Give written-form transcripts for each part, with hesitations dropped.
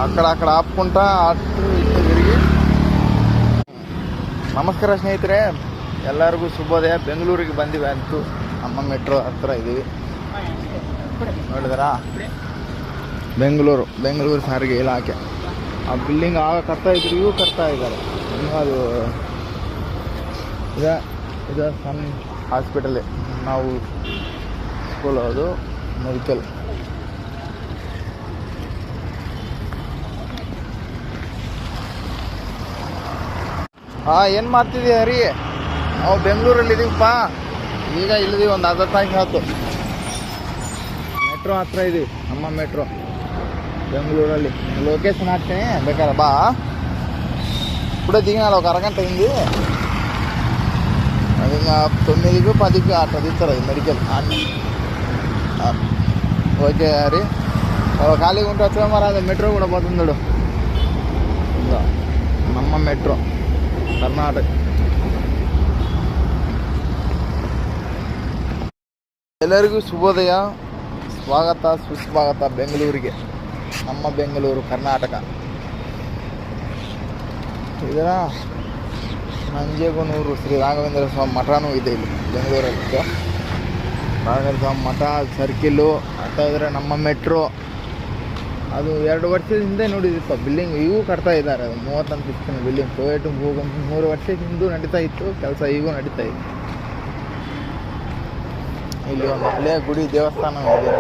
అక్కడ ఆపుకుంటా అటు ఇటు తిరిగి. ನಮಸ್ಕಾರ ಸ್ನೇಹಿತರೆ, ಎಲ್ಲರಿಗೂ ಶುಭೋದಯ. ಬೆಂಗಳೂರಿಗೆ ಬಂದಿವೆ ಅಂತೂ, ನಮ್ಮ ಮೆಟ್ರೋ ಹತ್ರ ಇದೀವಿ. ನೋಡಿದ್ರಾ, ಬೆಂಗಳೂರು ಸಾರಿಗೆ ಇಲಾಖೆ. ಆ ಬಿಲ್ಡಿಂಗ್ ಆಗ ಕಟ್ತಾ ಇದ್ರು, ಇವು ಕಟ್ತಾ ಇದ್ದಾರೆ. ಅದು ಇದು ಸಣ್ಣ ಹಾಸ್ಪಿಟಲ್, ನಾವು ಸ್ಕೂಲ್, ಅದು ಮೆಡಿಕಲ್. ಏನು ಮಾಡ್ತಿದ್ದೀವಿ ಹರಿ? ನಾವು ಬೆಂಗಳೂರಲ್ಲಿ ಇದೀವಪ್ಪ. ಈಗ ಇಲ್ಲಿದ್ದೀವಿ, ಒಂದು ಅರ್ಧ ತಾಸು ಆಯ್ತು. ಮೆಟ್ರೋ ಹತ್ರ ಇದೀವಿ, ನಮ್ಮ ಮೆಟ್ರೋ ಬೆಂಗಳೂರಲ್ಲಿ. ಲೊಕೇಶನ್ ಹಾಕ್ತೀನಿ, ಬೇಕಾದ್ರೆ ಬಾ. ఇప్పుడే దిగినాడు, ఒక అరగంట అయింది. అది ఇంకా 9కు 10కు అట్లా తీస్తారు అది మెడికల్. ఓకే హరి, ఖాళీగా ఉంటే వచ్చా మరి. అది మెట్రో కూడా పోతుందాడు, ನಮ್ಮ ಮೆಟ್ರೋ ಕರ್ನಾಟಕ. ಎಲ್ಲರಿಗೂ ಶುಭೋದಯ, ಸ್ವಾಗತ ಸುಸ್ವಾಗತ ಬೆಂಗಳೂರಿಗೆ, ನಮ್ಮ ಬೆಂಗಳೂರು ಕರ್ನಾಟಕ. ಇದರ ನಂಜೇಗನೂರು ಶ್ರೀ ರಾಘವೇಂದ್ರ ಸ್ವಾಮಿ ಮಠನೂ ಇದೆ ಇಲ್ಲಿ ಬೆಂಗಳೂರಲ್ಲಿ. ರಾಘವೇಂದ್ರ ಸ್ವಾಮಿ ಮಠ ಸರ್ಕಿಲ್ಲು ಅಂತ ಇದ್ರೆ ನಮ್ಮ ಮೆಟ್ರೋ. ಅದು 2 ವರ್ಷದ ಹಿಂದೆ ನೋಡಿದಿಪ್ಪ ಬಿಲ್ಡಿಂಗ್, ಇವು ಕಟ್ತಾ ಇದ್ದಾರೆ. ಅದು 30 ಅಂತಸ್ತಿನ ಬಿಲ್ಡಿಂಗ್. ಟೊಯೋಟು 3 ವರ್ಷ ಹಿಂದೂ ನಡೀತಾ ಇತ್ತು ಕೆಲಸ, ಈಗೂ ನಡೀತಾ ಇತ್ತು. ಇಲ್ಲಿ ಒಂದು ಹಳೆಯ ಗುಡಿ ದೇವಸ್ಥಾನ ಇದೆ,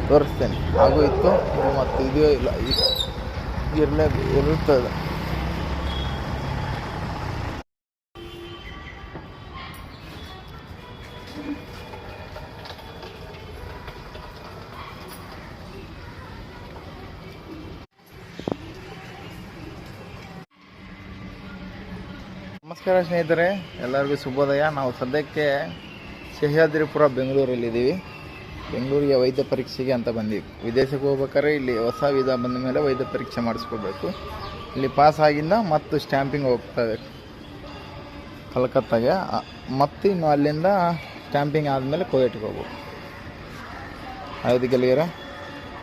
ತೋರಿಸ್ತೇನೆ. ಹಾಗೂ ಇತ್ತು, ಮತ್ತು ಇದು ಇಲ್ಲ, ಇರುತ್ತದೆ. ನಮಸ್ಕಾರ ಸ್ನೇಹಿತರೆ, ಎಲ್ಲರಿಗೂ ಶುಭೋದಯ. ನಾವು ಸದ್ಯಕ್ಕೆ ಸಹ್ಯಾದ್ರಿಪುರ ಬೆಂಗಳೂರಲ್ಲಿದ್ದೀವಿ. ಬೆಂಗಳೂರಿಗೆ ವೈದ್ಯ ಪರೀಕ್ಷೆಗೆ ಅಂತ ಬಂದೀವಿ. ವಿದೇಶಕ್ಕೆ ಹೋಗ್ಬೇಕಾದ್ರೆ ಇಲ್ಲಿ ಹೊಸ ವೀಸಾ ಬಂದ ಮೇಲೆ ವೈದ್ಯ ಪರೀಕ್ಷೆ ಮಾಡಿಸ್ಕೋಬೇಕು. ಇಲ್ಲಿ ಪಾಸ್ ಆಗಿಂದ ಮತ್ತು ಸ್ಟ್ಯಾಂಪಿಂಗ್ ಹೋಗ್ತದೆ ಕಲ್ಕತ್ತಾಗೆ. ಮತ್ತು ಇನ್ನು ಅಲ್ಲಿಂದ ಸ್ಟ್ಯಾಂಪಿಂಗ್ ಆದಮೇಲೆ ಕೋಯಟ್ಗೆ ಹೋಗ್ಬೇಕು. ಆಯ್ತು ಗೆಳೆಯರ.